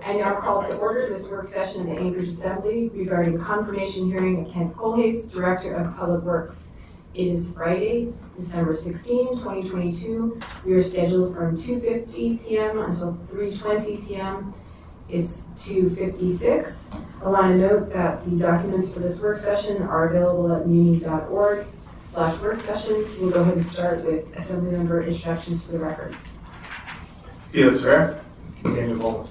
I now call to order this work session of the Anchorage Assembly regarding confirmation hearing of Kent Kohlhase, Director of Public Works. It is Friday, December 16, 2022. We are scheduled from 2:50 p.m. until 3:20 p.m. It's 2:56. I want to note that the documents for this work session are available at muni.org/worksessions. We'll go ahead and start with Assembly member introductions for the record. Felix Sarah, Daniel Bowman,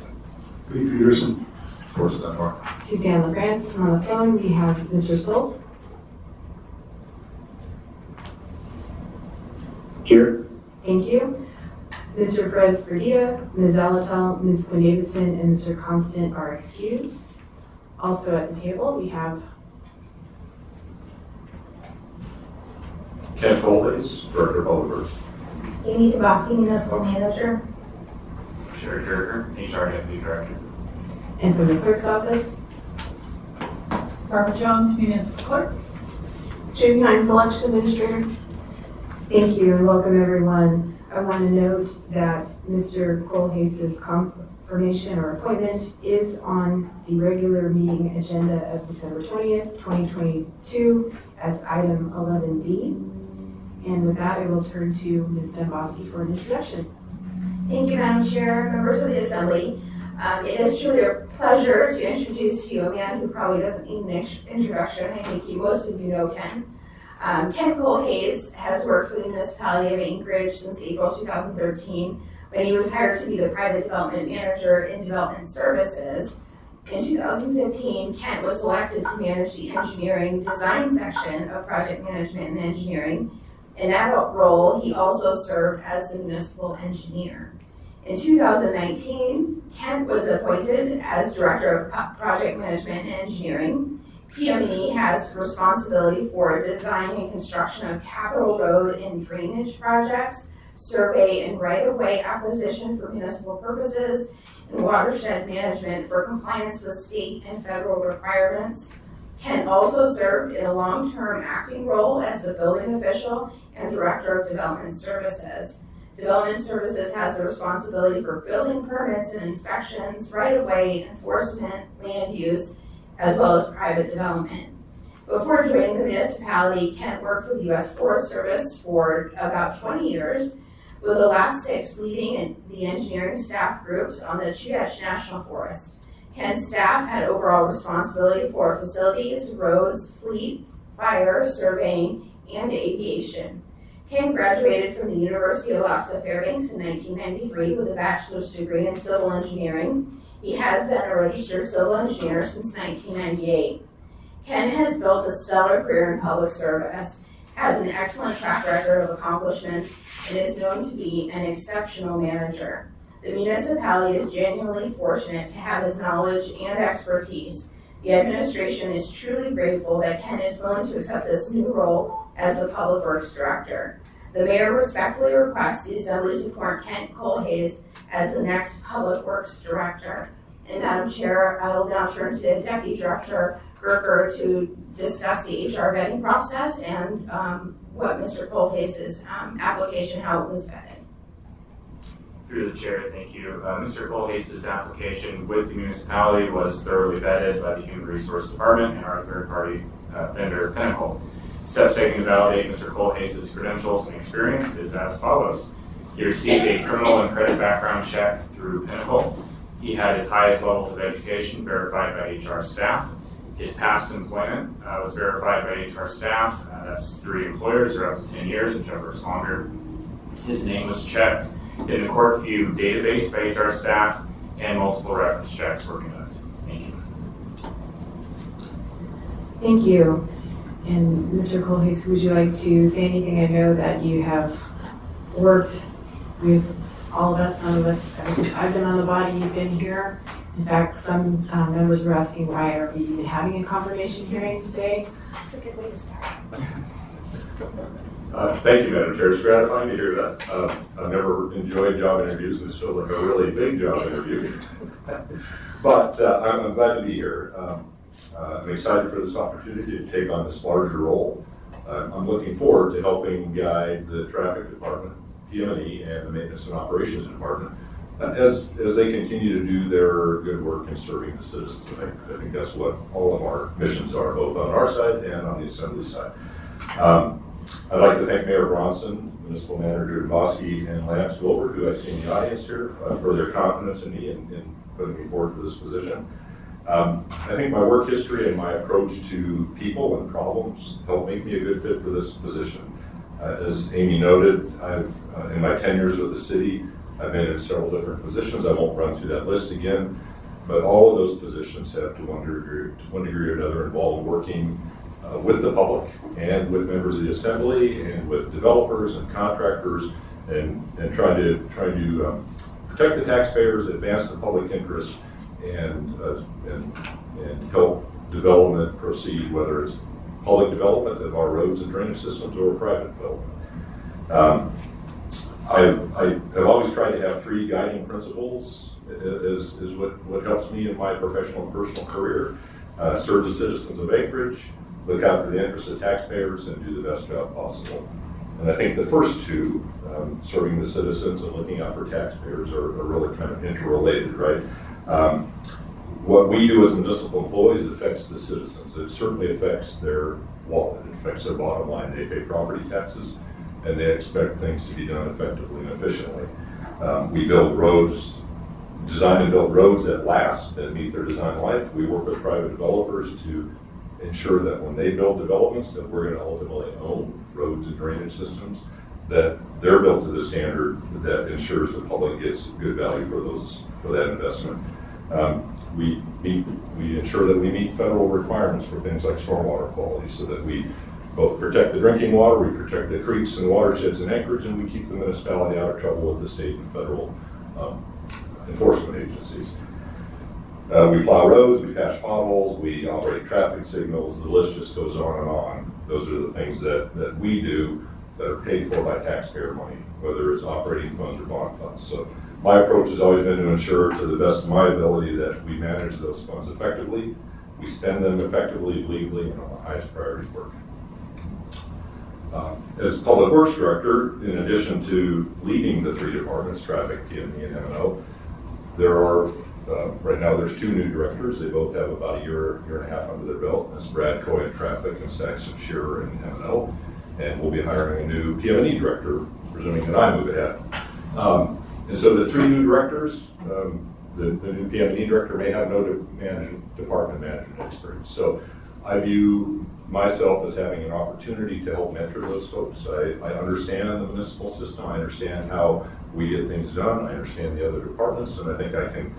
Pete Peterson, Forrest Dunbar. Suzanne LeGrance. On the phone, we have Mr. Stolt. Here. Thank you. Mr. Perez Verdilla, Ms. Zalatal, Ms. Quinn Davidson, and Mr. Constant are excused. Also at the table, we have Kent Kohlhase, Director of Public Works. Amy DeBoski, Municipal Manager. Sherry Kirker, HR Deputy Director. and from the clerk's office, Barbara Jones, Municipal Clerk. Jamie Hines, Election Administrator. thank you and welcome everyone. I want to note that Mr. Kohlhase's confirmation or appointment is on the regular meeting agenda of December 20th, 2022 as item 11D. And with that, I will turn to Ms. Demboski for an introduction. Thank you, Madam Chair, members of the Assembly. It is truly a pleasure to introduce to you a man who probably doesn't need an introduction. I think most of you know Ken. Ken Kohlhase has worked for the municipality of Anchorage since April 2013 when he was hired to be the private development manager in development services. In 2015, Kent was selected to manage the engineering design section of project management and engineering. In that role, he also served as the municipal engineer. In 2019, Kent was appointed as Director of Project Management and Engineering. PME has responsibility for design and construction of capital road and drainage projects, survey and right-of-way acquisition for municipal purposes, and watershed management for compliance with state and federal requirements. Kent also served in a long-term acting role as the building official and Director of Development Services. Development Services has the responsibility for building permits and inspections, right-of-way enforcement, land use, as well as private development. Before joining the municipality, Kent worked for the U.S. Forest Service for about 20 years, with the last 6 leading the engineering staff groups on the Chugach National Forest. Kent's staff had overall responsibility for facilities, roads, fleet, fire, surveying, and aviation. Kent graduated from the University of Alaska Fairbanks in 1993 with a bachelor's degree in civil engineering. He has been a registered civil engineer since 1998. Ken has built a stellar career in public service, has an excellent track record of accomplishments, and is known to be an exceptional manager. The municipality is genuinely fortunate to have his knowledge and expertise. The administration is truly grateful that Ken is willing to accept this new role as the Public Works Director. The Mayor respectfully requests the Assembly support Kent Kohlhase as the next Public Works Director. And Madam Chair, I will now turn to Deputy Director Gerker to discuss the HR vetting process and what Mr. Kohlhase's application, how it was vetted. Through the chair, thank you. Mr. Kohlhase's application with the municipality was thoroughly vetted by the Human Resource Department and our third-party vendor, Pinnacle. Steps taken to validate Mr. Kohlhase's credentials and experience is as follows. He received a criminal and credit background check through Pinnacle. He had his highest levels of education verified by HR staff. His past employment was verified by HR staff. That's 3 employers or up to 10 years, whichever is longer. His name was checked in the CourtView database by HR staff, and multiple reference checks were conducted. Thank you. Thank you. And Mr. Kohlhase, would you like to say anything? I know that you have worked with all of us, some of us, ever since I've been on the body, you've been here. In fact, some members were asking why are we even having a confirmation hearing today? That's a good way to start. Thank you, Madam Chair. It's gratifying to hear that. I've never enjoyed job interviews, and this feels like a really big job interview. But I'm glad to be here. I'm excited for this opportunity to take on this larger role. I'm looking forward to helping guide the traffic department, PM&E, and the maintenance and operations department as they continue to do their good work in serving the citizens. I think that's what all of our missions are, both on our side and on the Assembly side. I'd like to thank Mayor Bronson, Municipal Manager Dubosky, and Lance Wilbur, who I see in the audience here, for their confidence in me in putting me forward for this position. I think my work history and my approach to people and problems helped make me a good fit for this position. As Amy noted, I've in my 10 years with the city, I've been in several different positions. I won't run through that list again, but all of those positions have to one degree or another involved working with the public and with members of the Assembly and with developers and contractors and trying to protect the taxpayers, advance the public interest, and help development proceed, whether it's public development of our roads and drainage systems or private development. I have always tried to have three guiding principles is what helps me in my professional and personal career. Serve the citizens of Anchorage, look out for the interests of taxpayers, and do the best job possible. And I think the first two, serving the citizens and looking out for taxpayers, are really kind of interrelated, right? What we do as municipal employees affects the citizens. It certainly affects their wallet. It affects their bottom line. They pay property taxes, and they expect things to be done effectively and efficiently. We build roads, design and build roads that last, that meet their design life. We work with private developers to ensure that when they build developments that we're going to ultimately own, roads and drainage systems, that they're built to the standard that ensures the public gets good value for that investment. We ensure that we meet federal requirements for things like stormwater quality, so that we both protect the drinking water, we protect the creeks and watersheds in Anchorage, and we keep the municipality out of trouble with the state and federal enforcement agencies. We plow roads, we patch potholes, we operate traffic signals, the list just goes on and on. Those are the things that we do that are paid for by taxpayer money, whether it's operating funds or bond funds. So my approach has always been to ensure, to the best of my ability, that we manage those funds effectively, we spend them effectively, legally, and on the highest priority work. As Public Works Director, in addition to leading the three departments, traffic, PME, and M&O, there are, right now there's two new directors. They both have about a year and a half under their belt. That's Brad Coy in traffic and Saxon Shearer in M&O. And we'll be hiring a new PM&E director, presuming that I move ahead. And so the three new directors, the new PM&E director may have no department management experience. So I view myself as having an opportunity to help mentor those folks. I understand the municipal system. I understand how we get things done. I understand the other departments, and I think I can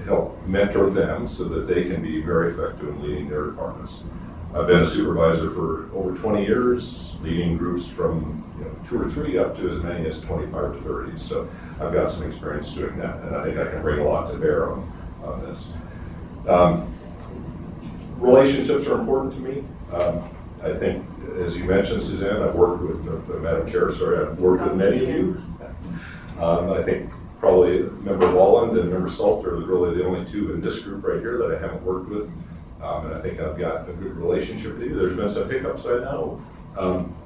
help mentor them so that they can be very effective in leading their departments. I've been a supervisor for over 20 years, leading groups from 2 or 3 up to as many as 25 to 30. So I've got some experience doing that, and I think I can bring a lot to bear on this. Relationships are important to me. I think, as you mentioned, Suzanne, I've worked with, Madam Chair, sorry, I've worked with many of you. I think probably Member Walland and Member Salter are really the only two in this group right here that I haven't worked with. And I think I've got a good relationship with you. There's been some hiccups, I know.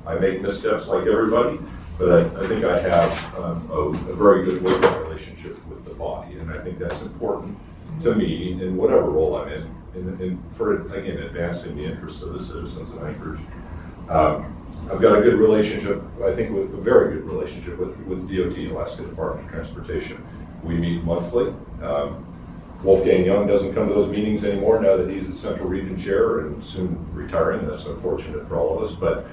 I make missteps like everybody, but I think I have a very good working relationship with the body, and I think that's important to me in whatever role I'm in for, again, advancing the interests of the citizens of Anchorage. I've got a good relationship, I think, with a very good relationship with DOT, Alaska Department of Transportation. We meet monthly. Wolfgang Young doesn't come to those meetings anymore now that he's the Central Region Chair and soon retiring. That's unfortunate for all of us, but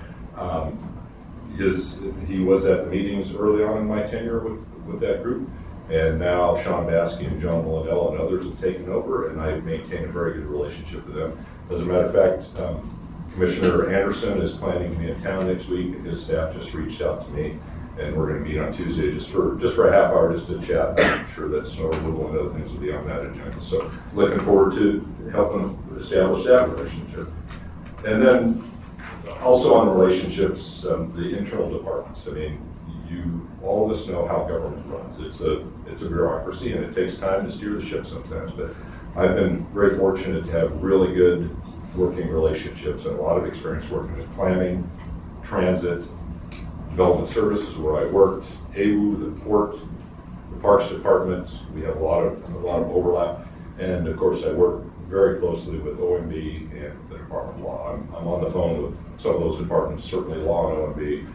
he was at the meetings early on in my tenure with that group, and now Sean Baskey and John Millenell and others have taken over, and I maintain a very good relationship with them. As a matter of fact, Commissioner Anderson is planning to be in town next week, and his staff just reached out to me, and we're going to meet on Tuesday just for a half hour just to chat. I'm sure that snow removal and other things will be on that agenda. So looking forward to helping establish that relationship. And then also on relationships, the internal departments. I mean, all of us know how government runs. It's a bureaucracy, and it takes time to steer the ship sometimes. But I've been very fortunate to have really good working relationships and a lot of experience working with planning, transit, development services where I worked, AWU, the port, the Parks Department, we have a lot of overlap. And of course, I work very closely with OMB and the Department of Law. I'm on the phone with some of those departments, certainly Law and OMB,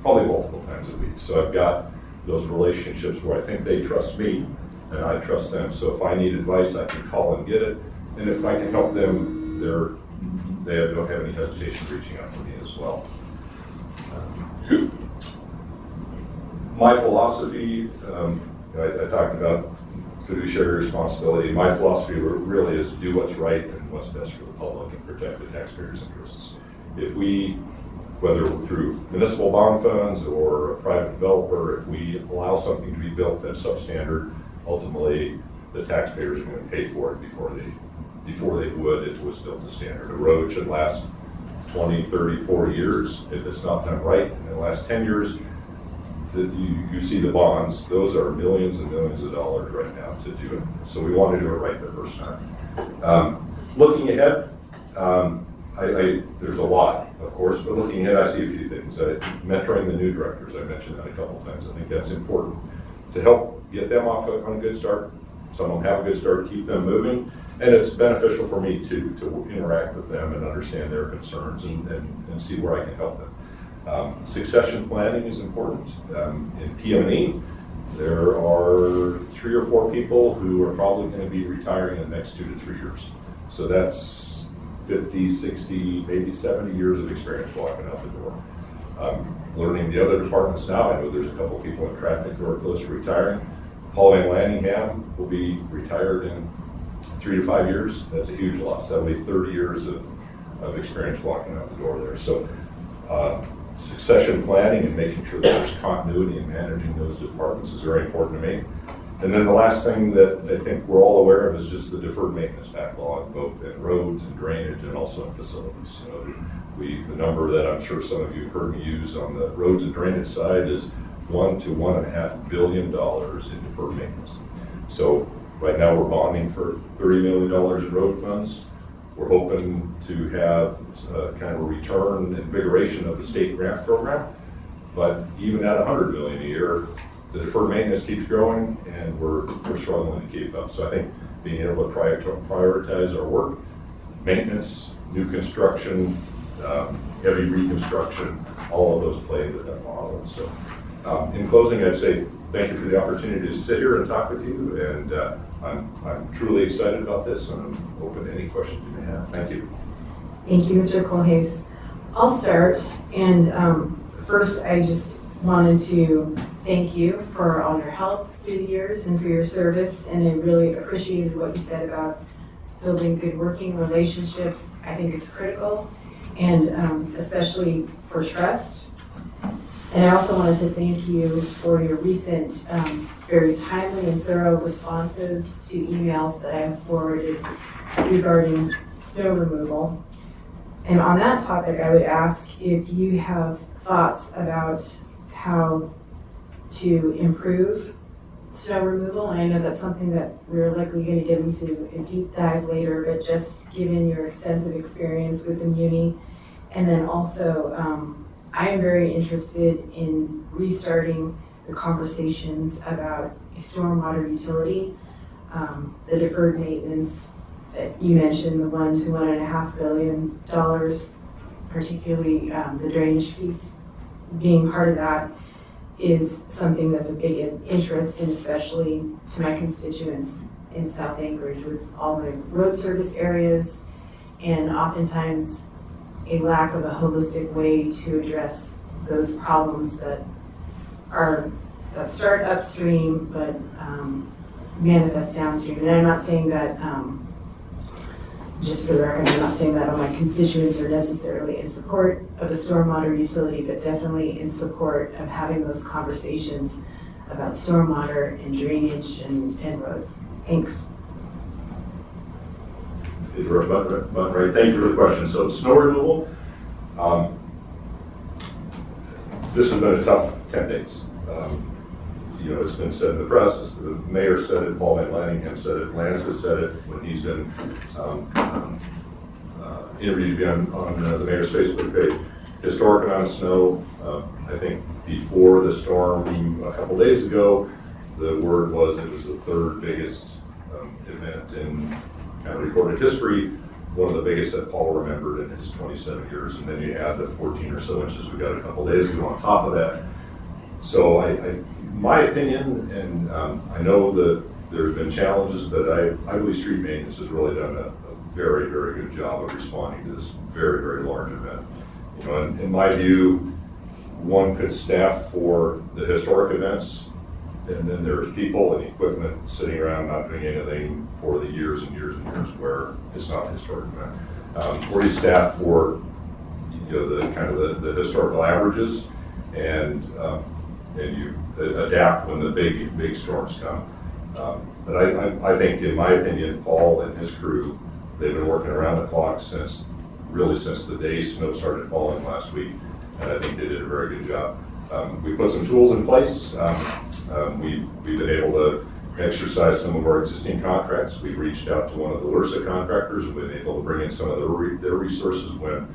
probably multiple times a week. So I've got those relationships where I think they trust me and I trust them. So if I need advice, I can call and get it. And if I can help them, they don't have any hesitation reaching out to me as well. My philosophy, I talked about fiduciary responsibility. My philosophy really is do what's right and what's best for the public and protect the taxpayers' interests. If we, whether through municipal bond funds or a private developer, if we allow something to be built that's substandard, ultimately the taxpayers are going to pay for it before they would if it was built to standard. A road should last 20, 30, 40 years. If it's not done right, in the last 10 years, you see the bonds, those are millions and millions of dollars right now to do it. So we want to do it right the first time. Looking ahead, there's a lot, of course, but looking ahead, I see a few things. Mentoring the new directors, I mentioned that a couple of times. I think that's important to help get them off on a good start. Some of them have a good start, keep them moving. And it's beneficial for me to interact with them and understand their concerns and see where I can help them. Succession planning is important. In PM&E, there are 3 or 4 people who are probably going to be retiring in the next 2 to 3 years. So that's 50, 60, maybe 70 years of experience walking out the door. Learning the other departments now, I know there's a couple people in traffic who are close to retiring. Paul Van Lanningham will be retired in 3 to 5 years. That's a huge loss. That'll be 30 years of experience walking out the door there. So succession planning and making sure that there's continuity in managing those departments is very important to me. And then the last thing that I think we're all aware of is just the deferred maintenance backlog, both in roads and drainage and also in facilities. The number that I'm sure some of you have heard me use on the roads and drainage side is $1 to $1.5 billion in deferred maintenance. So right now we're bonding for $30 million in road funds. We're hoping to have kind of a return invigoration of the state grant program, but even at $100 million a year, the deferred maintenance keeps growing, and we're struggling to keep up. So I think being able to prioritize our work, maintenance, new construction, heavy reconstruction, all of those play into that model. So in closing, I'd say thank you for the opportunity to sit here and talk with you, and I'm truly excited about this, and I'm open to any questions you may have. Thank you. Thank you, Mr. Kohlhase. I'll start, and first I just wanted to thank you for all your help through the years and for your service, and I really appreciated what you said about building good working relationships. I think it's critical, and especially for trust. And I also wanted to thank you for your recent very timely and thorough responses to emails that I have forwarded regarding snow removal. And on that topic, I would ask if you have thoughts about how to improve snow removal. And I know that's something that we're likely going to get into a deep dive later, but just given your extensive experience with the Muni. And then also, I am very interested in restarting the conversations about stormwater utility, the deferred maintenance that you mentioned, the $1 to $1.5 billion, particularly the drainage piece being part of that, is something that's a big interest, and especially to my constituents in South Anchorage with all the road service areas, and oftentimes a lack of a holistic way to address those problems that start upstream but manifest downstream. And I'm not saying that, just for the record, I'm not saying that all my constituents are necessarily in support of the stormwater utility, but definitely in support of having those conversations about stormwater and drainage and roads. Thanks. Right. Thank you for the question. So snow removal, this has been a tough 10 days. It's been said in the press, the mayor said it, Paul Van Lanningham said it, Lance has said it when he's been interviewed again on the mayor's Facebook page. Historic amount of snow. I think before the storm a couple days ago, the word was it was the third biggest event in kind of recorded history, one of the biggest that Paul remembered in his 27 years, and then you add the 14 or so inches we got a couple days ago on top of that. So my opinion, and I know that there's been challenges, but I believe street maintenance has really done a very, very good job of responding to this very, very large event. You know, in my view, one could staff for the historic events, and then there's people and equipment sitting around not doing anything for the years and years and years where it's not a historic event. Or you staff for, you know, the kind of the historical averages, and you adapt when the big storms come. But I think, in my opinion, Paul and his crew, they've been working around the clock since the day snow started falling last week, and I think they did a very good job. We put some tools in place. We've been able to exercise some of our existing contracts. We reached out to one of the LRSA contractors and been able to bring in some of their resources when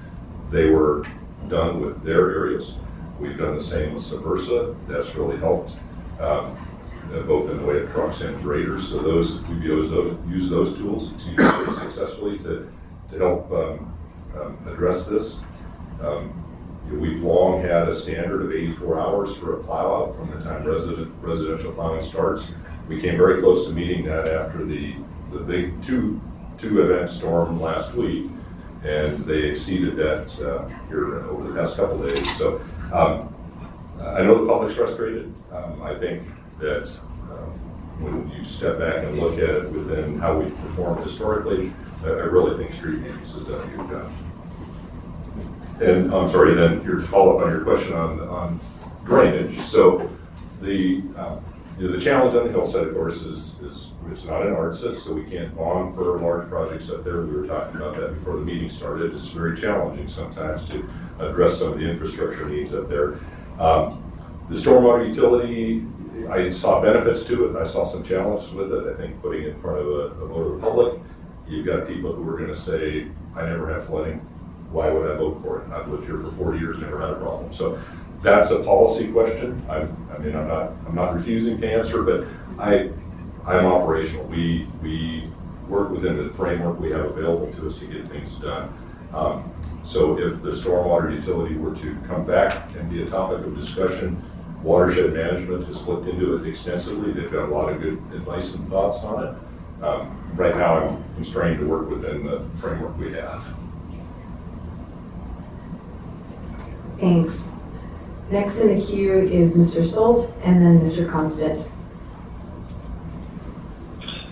they were done with their areas. We've done the same with Subversa. That's really helped, both in the way of trucks and graders. So we've used those tools pretty successfully to help address this. We've long had a standard of 84 hours for a plow out from the time residential plowing starts. We came very close to meeting that after the big two event storm last week, and they exceeded that here over the past couple of days. So I know the public's frustrated. I think that when you step back and look at it within how we've performed historically, I really think street maintenance has done a good job. And I'm sorry, then your follow-up on your question on drainage. So the challenge on the hillside, of course, is it's not an ARTSA, so we can't bond for large projects up there. We were talking about that before the meeting started. It's very challenging sometimes to address some of the infrastructure needs up there. The stormwater utility, I saw benefits to it. I saw some challenges with it. I think putting it in front of a vote of the public, you've got people who are going to say, I never have flooding. Why would I vote for it? I've lived here for 40 years, never had a problem. So that's a policy question. I'm not refusing to answer, but I'm operational. We work within the framework we have available to us to get things done. So if the stormwater utility were to come back and be a topic of discussion, watershed management has looked into it extensively. They've got a lot of good advice and thoughts on it. Right now, I'm constrained to work within the framework we have. Thanks. Next in the queue is Mr. Stolt and then Mr. Constant.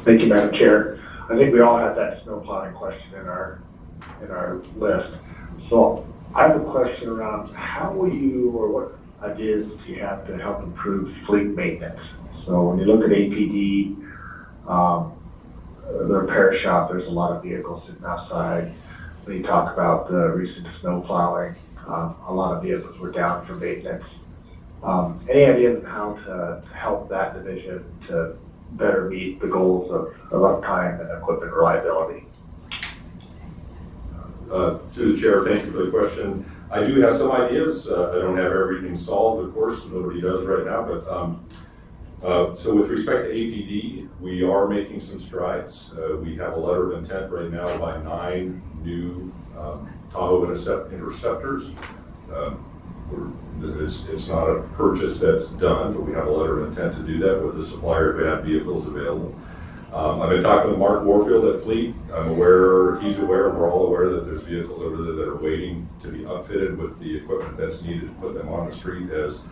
Thank you, Madam Chair. I think we all had that snow plowing question in our list. So I have a question around how will you, or what ideas do you have to help improve fleet maintenance? So when you look at APD, the repair shop, there's a lot of vehicles sitting outside. When you talk about the recent snow plowing, a lot of vehicles were down for maintenance. Any ideas on how to help that division to better meet the goals of uptime and equipment reliability? To the chair, thank you for the question. I do have some ideas. I don't have everything solved, of course, nobody does right now, but so with respect to APD, we are making some strides. We have a letter of intent right now by 9 new Tahoe interceptors. It's not a purchase that's done, but we have a letter of intent to do that with the supplier who have vehicles available. I've been talking with Mark Warfield at Fleet. He's aware, we're all aware that there's vehicles over there that are waiting to be upfitted with the equipment that's needed to put them on the street as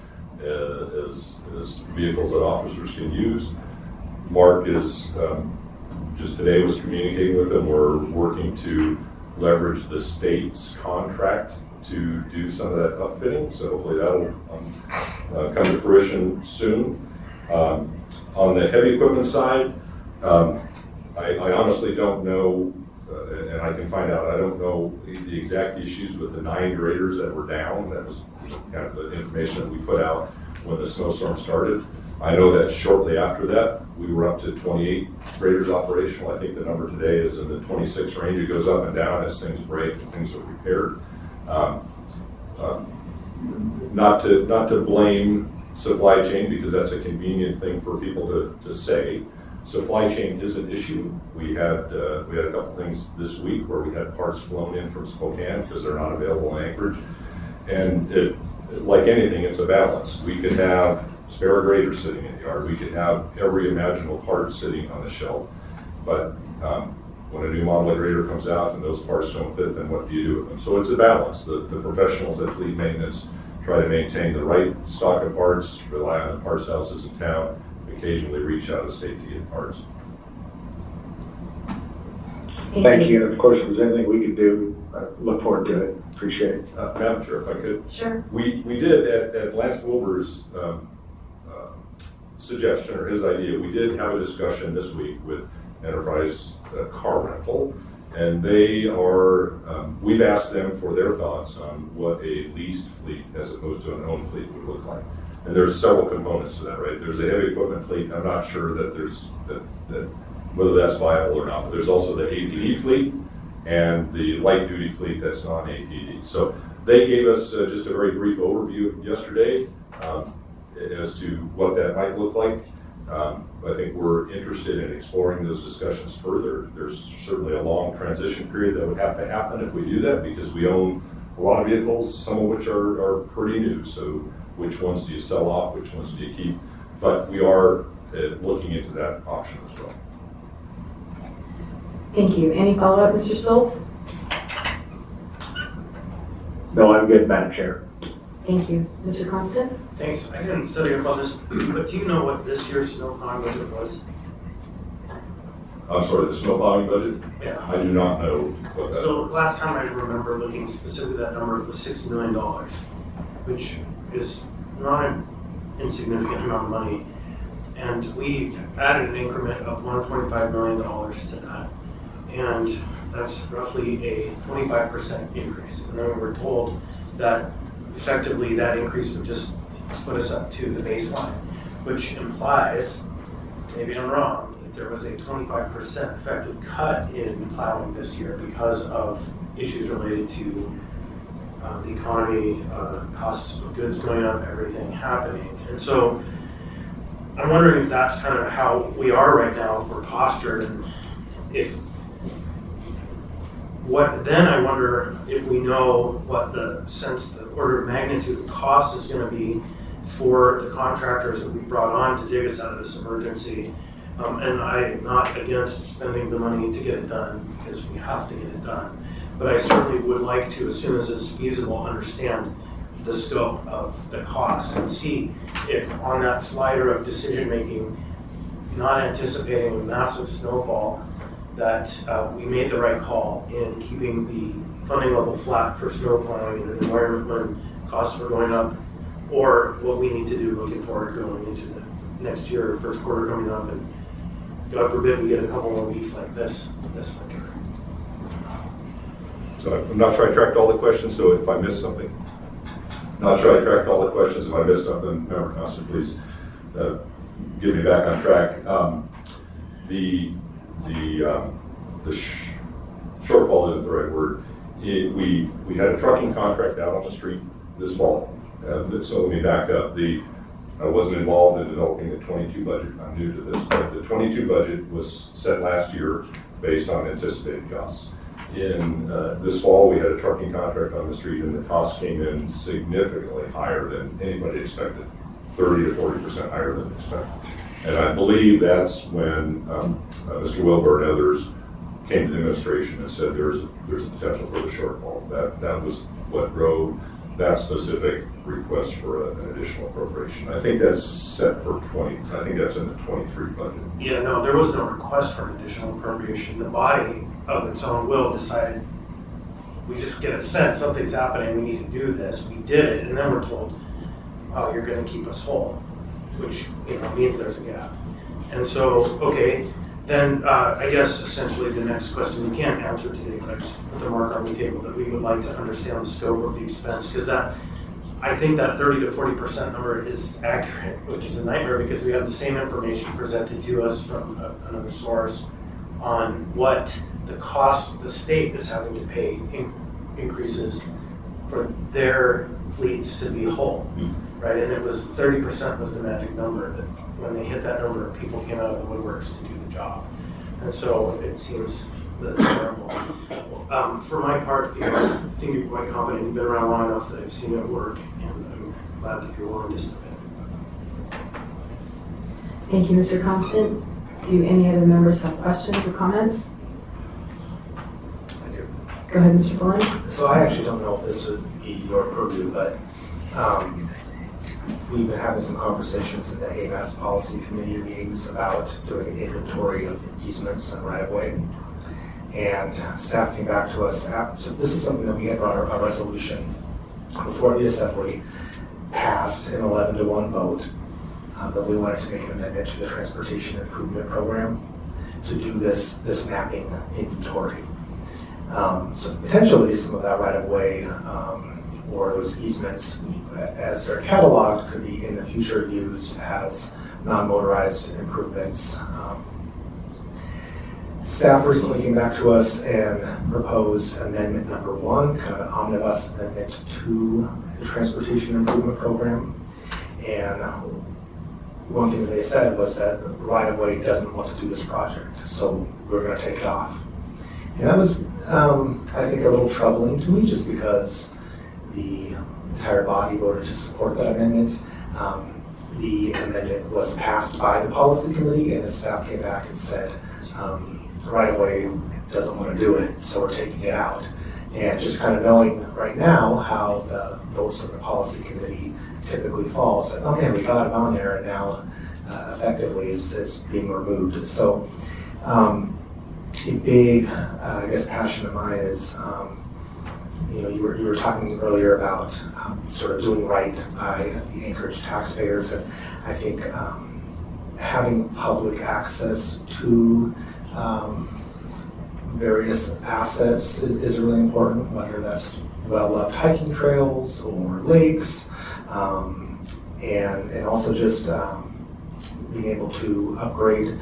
vehicles that officers can use. Mark is, just today was communicating with him. We're working to leverage the state's contract to do some of that upfitting. So hopefully that'll come to fruition soon. On the heavy equipment side, I honestly don't know, and I can find out, I don't know the exact issues with the 9 graders that were down. That was kind of the information that we put out when the snowstorm started. I know that shortly after that, we were up to 28 graders operational. I think the number today is in the 26 range. It goes up and down as things break and things are repaired. Not to blame supply chain, because that's a convenient thing for people to say. Supply chain is an issue. We had a couple things this week where we had parts flown in from Spokane because they're not available in Anchorage. And like anything, it's a balance. We could have spare graders sitting in the yard. We could have every imaginable part sitting on the shelf. But when a new model of grader comes out and those parts don't fit, then what do you do with them? So it's a balance. The professionals at Fleet Maintenance try to maintain the right stock of parts, rely on the parts houses in town, occasionally reach out of state to get parts. Thank you, and of course, if there's anything we can do, look forward to it, appreciate it. Madam Chair, if I could. Sure. We did, at Lance Wilbur's suggestion, or his idea, we did have a discussion this week with Enterprise Car Rental, and they are, we've asked them for their thoughts on what a leased fleet as opposed to an owned fleet would look like. And there's several components to that, right? There's a heavy equipment fleet. I'm not sure that whether that's viable or not, but there's also the APD fleet and the light duty fleet that's non-APD. So they gave us just a very brief overview yesterday as to what that might look like. I think we're interested in exploring those discussions further. There's certainly a long transition period that would have to happen if we do that, because we own a lot of vehicles, some of which are pretty new. So which ones do you sell off, which ones do you keep? But we are looking into that option as well. Thank you. Any follow-up, Mr. Stoltz? No, I'm good, Madam Chair. Thank you. Mr. Constant? Thanks. I didn't study up on this, but do you know what this year's snow plowing budget was? I'm sorry, the snow plowing budget? Yeah. I do not know what that So is. last time I remember looking specifically at that number, it was $6 million, which is not an insignificant amount of money. And we added an increment of $1.5 million to that. And that's roughly a 25% increase. And then we were told that effectively that increase would just put us up to the baseline, which implies, maybe I'm wrong, that there was a 25% effective cut in plowing this year because of issues related to the economy, costs of goods going up, everything happening. And so I'm wondering if that's kind of how we are right now, if we're postured, and then I wonder if we know what the order of magnitude of cost is going to be for the contractors that we brought on to dig us out of this emergency. And I'm not against spending the money to get it done, because we have to get it done. But I certainly would like to, as soon as it's feasible, understand the scope of the costs and see if on that slider of decision-making, not anticipating a massive snowfall, that we made the right call in keeping the funding level flat for snow plowing in an environment when costs were going up, or what we need to do looking forward going into the next year, first quarter coming up, and God forbid we get a couple more weeks like this winter. So I'm not sure I tracked all the questions, so if I missed something, not sure I tracked all the questions. If I missed something, Member Constant, please get me back on track. The shortfall isn't the right word. We had a trucking contract out on the street this fall. So let me back up. I wasn't involved in developing the 22 budget. I'm new to this, but the 22 budget was set last year based on anticipated costs. In this fall, we had a trucking contract on the street, and the costs came in significantly higher than anybody expected, 30 to 40% higher than expected. And I believe that's when Mr. Wilbur and others came to the administration and said there's a potential for the shortfall. That was what drove that specific request for an additional appropriation. I think that's set for I think that's in the 23 budget. Yeah, no, there was no request for an additional appropriation. The body of its own will decided, we just get a sense something's happening, we need to do this. We did it, and then we're told, oh, you're gonna keep us whole, which means there's a gap. And so, okay, then I guess essentially the next question we can't answer today, but I just put the mark on the table that we would like to understand the scope of the expense, because I think that 30 to 40% number is accurate, which is a nightmare because we have the same information presented to us from another source on what the cost the state is having to pay increases for their fleets to be whole, right? And it was 30% was the magic number, that when they hit that number, people came out of the woodworks to do the job. And so it seems that's terrible. For my part, I think you're quite competent. You've been around long enough that I've seen it work, and I'm glad that you're willing to step in. Thank you, Mr. Constant. Do any other members have questions or comments? I do. Go ahead, Mr. Blind. So I actually don't know if this would be your purview, but we've been having some conversations in the AMAS policy committee meetings about doing an inventory of easements and right-of-way. And staff came back to us, so this is something that we had brought a resolution before the assembly passed an 11-to-1 vote, that we wanted to make an amendment to the transportation improvement program to do this mapping inventory. So potentially some of that right-of-way or those easements, as they're cataloged, could be in the future used as non-motorized improvements. Staff recently came back to us and proposed amendment number 1, kind of an omnibus amendment to the transportation improvement program. And one thing they said was that right-of-way doesn't want to do this project, so we're going to take it off. And that was, I think, a little troubling to me, just because the entire body voted to support that amendment. The amendment was passed by the policy committee, and the staff came back and said, right-of-way doesn't want to do it, so we're taking it out. And just kind of knowing right now how the votes of the policy committee typically fall, so, oh man, we got it on there, and now effectively it's being removed. So a big, I guess, passion of mine is, you were talking earlier about sort of doing right by the Anchorage taxpayers, and I think having public access to various assets is really important, whether that's well-loved hiking trails or lakes, and also just being able to upgrade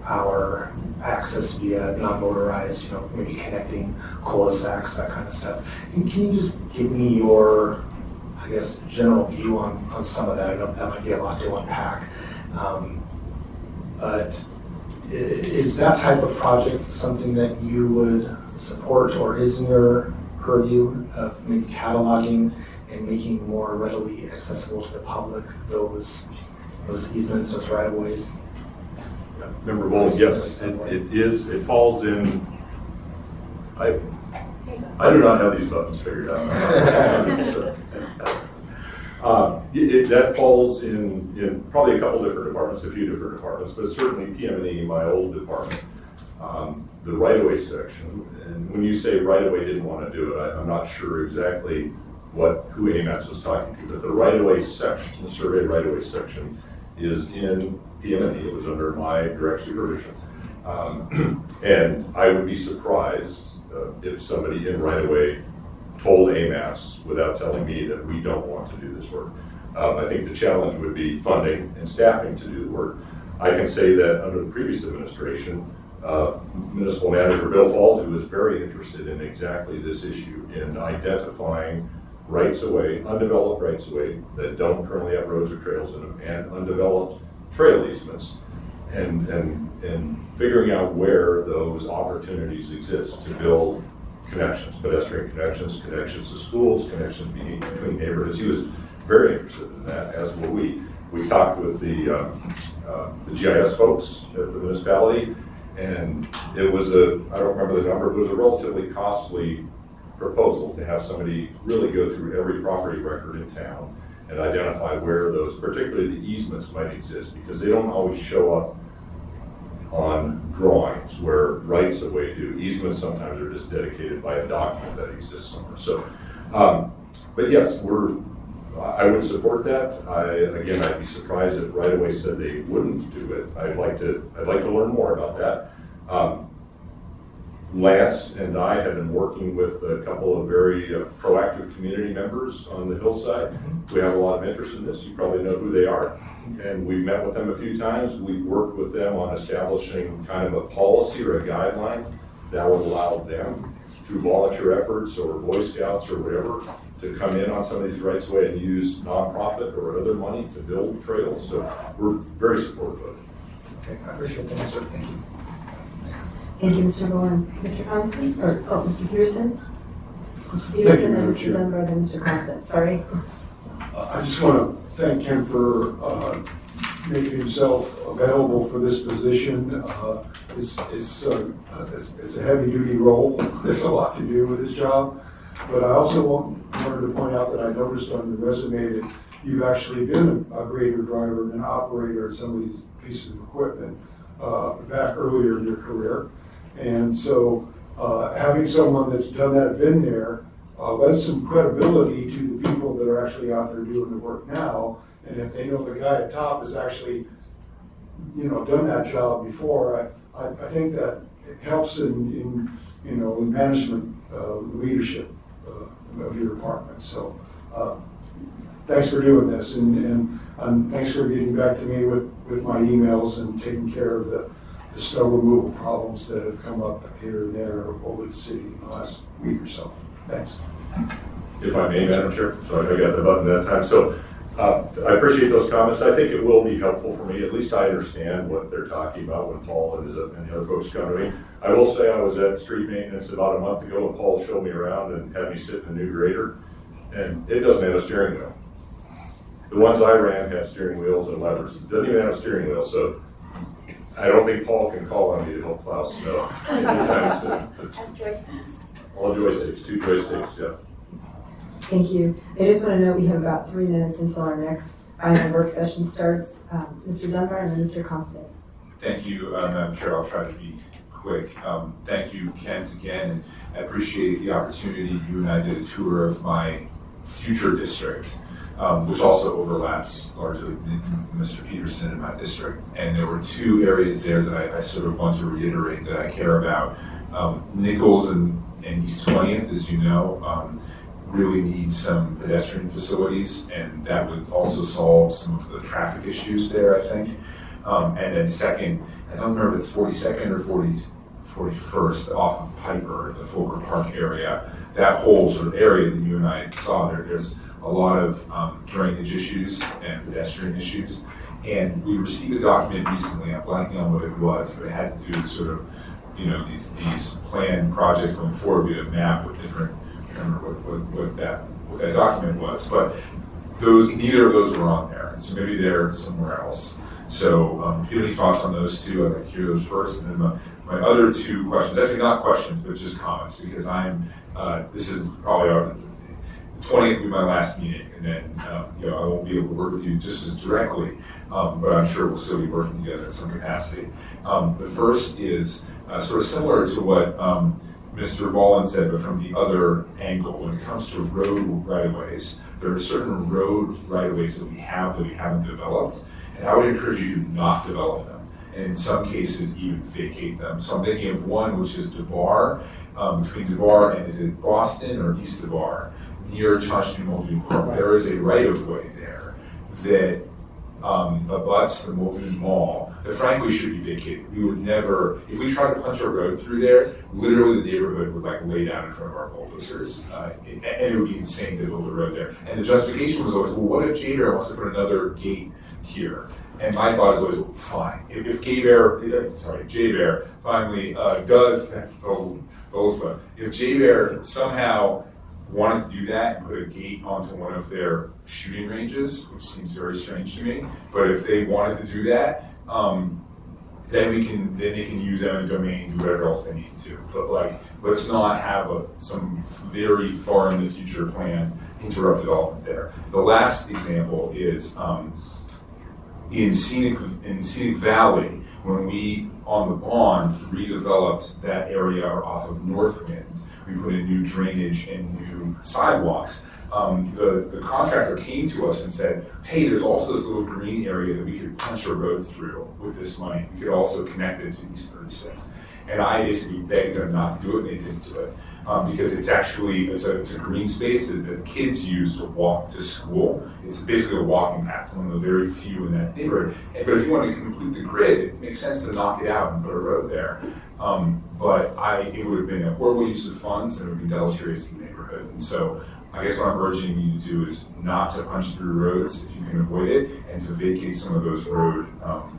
our access via non-motorized, maybe connecting Kohlhase, that kind of stuff. Can you just give me your, I guess, general view on some of that? I know that might be a lot to unpack, but is that type of project something that you would support, or is in your purview of maybe cataloging and making more readily accessible to the public those easements, those right-of-ways? Member Bowles, yes, it falls in, I do not have these buttons figured out. That falls in probably a couple different departments, a few different departments, but certainly PM&E, my old department, the right-of-way section. And when you say right-of-way didn't want to do it, I'm not sure exactly who AMATS was talking to, but the right-of-way section, the survey right-of-way section, is in PM&E. It was under my direct supervision. And I would be surprised if somebody in right-of-way told AMATS without telling me that we don't want to do this work. I think the challenge would be funding and staffing to do the work. I can say that under the previous administration, Municipal Manager Bill Falls, who was very interested in exactly this issue, in identifying rights-of-way, undeveloped rights-of-way that don't currently have roads or trails in them, and undeveloped trail easements, and figuring out where those opportunities exist to build connections, pedestrian connections, connections to schools, connections between neighborhoods. He was very interested in that, as were we. We talked with the GIS folks at the municipality, and it was I don't remember the number, but it was a relatively costly proposal to have somebody really go through every property record in town and identify where those, particularly the easements, might exist, because they don't always show up on drawings where rights of way do. Easements sometimes are just dedicated by a document that exists somewhere. So, but yes, I would support that. I'd be surprised if right away said they wouldn't do it. I'd like to learn more about that. Lance and I have been working with a couple of very proactive community members on the hillside. We have a lot of interest in this. You probably know who they are. And we've met with them a few times. We've worked with them on establishing kind of a policy or a guideline that would allow them through volunteer efforts or Boy Scouts or whatever, to come in on some of these rights of way and use nonprofit or other money to build trails. So we're very supportive of it. Okay, I appreciate that, sir. Thank you. Thank you, Mr. Bowen. Mr. Constant, Mr. Peterson? Mr. Peterson, then Mr. Dunbar, then Mr. Constant. Sorry. I just want to thank Ken for making himself available for this position. It's a heavy-duty role. There's a lot to do with his job. But I also wanted to point out that I noticed on the resume that you've actually been a grader driver and an operator at some of these pieces of equipment back earlier in your career. And so having someone that's done that, been there, lends some credibility to the people that are actually out there doing the work now. And if they know the guy at top has actually, done that job before, I think that it helps in management leadership of your department. So thanks for doing this, and thanks for getting back to me with my emails and taking care of the snow removal problems that have come up here and there over the city in the last week or so. Thanks. If I may, Madam Chair, so I got the button that time. So I appreciate those comments. I think it will be helpful for me. At least I understand what they're talking about when Paul and the other folks come to me. I will say I was at street maintenance about a month ago, and Paul showed me around and had me sit in a new grader, and it doesn't have a steering wheel. The ones I ran had steering wheels and levers. It doesn't even have a steering wheel, so I don't think Paul can call on me to help plow snow anytime soon. As joysticks. All joysticks, 2 joysticks, yeah. Thank you. I just want to note we have about 3 minutes until our next final work session starts. Mr. Dunbar and then Mr. Constant. Thank you, Madam Chair. I'll try to be quick. Thank you, Kent, again, and I appreciate the opportunity. You and I did a tour of my future district, which also overlaps largely with Mr. Peterson in my district. And there were 2 areas there that I sort of want to reiterate that I care about. Nichols and East 20th, as you know, really need some pedestrian facilities, and that would also solve some of the traffic issues there, I think. And then second, I don't remember if it's 42nd or 41st off of Piper, the Folker Park area. That whole sort of area that you and I saw there's a lot of drainage issues and pedestrian issues. And we received a document recently, I'm blanking on what it was, but it had to do with sort of, these planned projects going forward. We had a map with different, I don't remember what that document was, but neither of those were on there, and so maybe they're somewhere else. So if you have any thoughts on those 2, I'd like to hear those first, and then my other 2 questions, actually not questions, but just comments, because this is probably the 20th will be my last meeting, and then I won't be able to work with you just as directly, but I'm sure we'll still be working together in some capacity. The first is sort of similar to what Mr. Volin said, but from the other angle. When it comes to road right-of-ways, there are certain road right-of-ways that we haven't developed, and I would encourage you to not develop them, and in some cases even vacate them. So I'm thinking of one which is DeBar, between DeBar and is it Boston or East DeBar, near Chauncey Muldoon Park. There is a right-of-way there that abuts the Muldoon Mall that frankly should be vacated. We would never, if we tried to punch a road through there, literally the neighborhood would lay down in front of our bulldozers, and it would be insane to build a road there. And the justification was always, well, what if J-Bear wants to put another gate here? And my thought is always, well, fine. If J-Bear finally does, that's the stuff. If J-Bear somehow wanted to do that and put a gate onto one of their shooting ranges, which seems very strange to me, but if they wanted to do that, then they can use eminent domain, do whatever else they need to. But let's not have some very far in the future plan interrupt development there. The last example is in Scenic Valley, when we on the bond redeveloped that area off of Northwind. We put in new drainage and new sidewalks. The contractor came to us and said, hey, there's also this little green area that we could punch a road through with this money. We could also connect it to East 36. And I basically begged them not to do it, and they didn't do it. because it's actually, it's a green space that the kids use to walk to school. It's basically a walking path, one of the very few in that neighborhood. But if you want to complete the grid, it makes sense to knock it out and put a road there. But it would have been a horrible use of funds and it would be deleterious to the neighborhood. And so I guess what I'm urging you to do is not to punch through roads if you can avoid it, and to vacate some of those road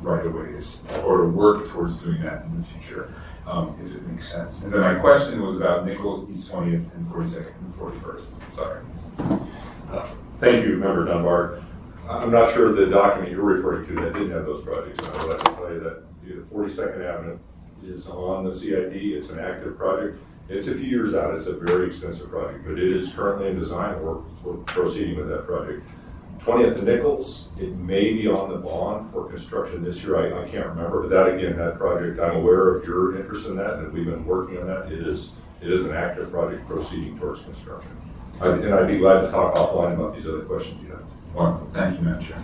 right-of-ways, or to work towards doing that in the future, if it makes sense. And then my question was about Nichols, East 20th, and 42nd and 41st. Sorry. Thank you, Member Dunbar. I'm not sure the document you're referring to that didn't have those projects on it, but I can tell you that 42nd Avenue is on the CIP. It's an active project. It's a few years out. It's a very expensive project, but it is currently in design. We're proceeding with that project. 20th and Nichols, it may be on the bond for construction this year. I can't remember, but that project, I'm aware of your interest in that, and we've been working on that. It is an active project proceeding towards construction. And I'd be glad to talk offline about these other questions you have. Wonderful. Thank you, Madam Chair.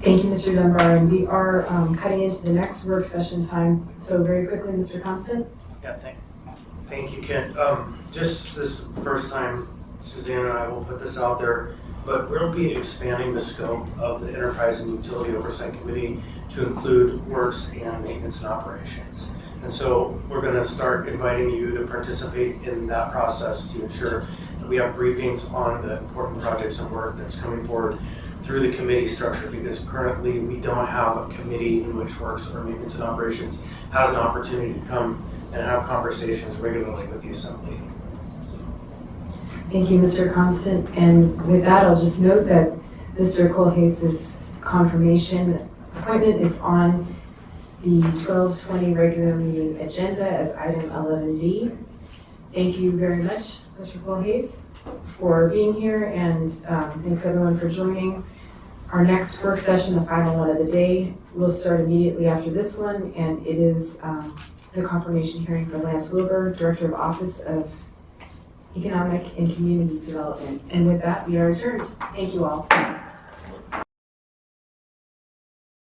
Thank you, Mr. Dunbar, and we are cutting into the next work session time. So very quickly, Mr. Constant. Yeah, thank you, Ken. Just this first time, Suzanne and I will put this out there, but we'll be expanding the scope of the Enterprise and Utility Oversight Committee to include works and maintenance and operations. And so we're going to start inviting you to participate in that process to ensure that we have briefings on the important projects and work that's coming forward through the committee structure, because currently we don't have a committee in which works or maintenance and operations has an opportunity to come and have conversations regularly with the Assembly. Thank you, Mr. Constant. And with that, I'll just note that Mr. Kohlhase's confirmation appointment is on the 12/20 regular meeting agenda as item 11D. Thank you very much, Mr. Kohlhase, for being here, and thanks everyone for joining. Our next work session, the final one of the day, will start immediately after this one, and it is the confirmation hearing for Lance Wilbur, Director of Office of Economic and Community Development. And with that, we are adjourned. Thank you all.